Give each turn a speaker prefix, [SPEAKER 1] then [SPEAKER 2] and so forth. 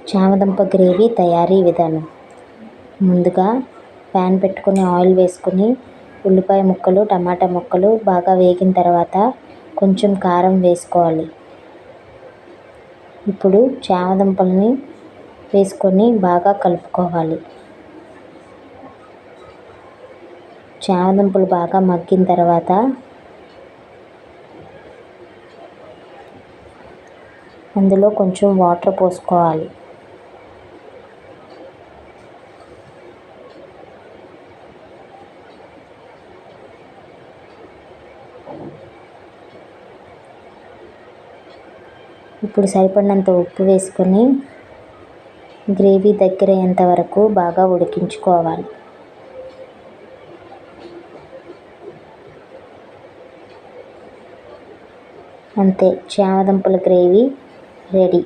[SPEAKER 1] చామదుంప gravy తయారీ విధానం. ముందుగా ప్యాన్ పెట్టుకుని ఆయిల్ వేసుకుని ఉల్లిపాయ ముక్కలు, టమాటా ముక్కలు బాగా వేగిన తర్వాత కొంచెం కారం వేసుకోవాలి. ఇప్పుడు చామదుంపల్ని వేసుకొని బాగా కలుపుకోవాలి. చామదుంపలు బాగా మగ్గిన తర్వాత అందులో కొంచెం వాటర్ పోసుకోవాలి. ఇప్పుడు సరిపడినంత ఉప్పు వేసుకొని గ్రేవీ దగ్గర అయ్యేంత వరకు బాగా ఉడికించుకోవాలి. అంతే, చామదుంపల గ్రేవీ రెడీ.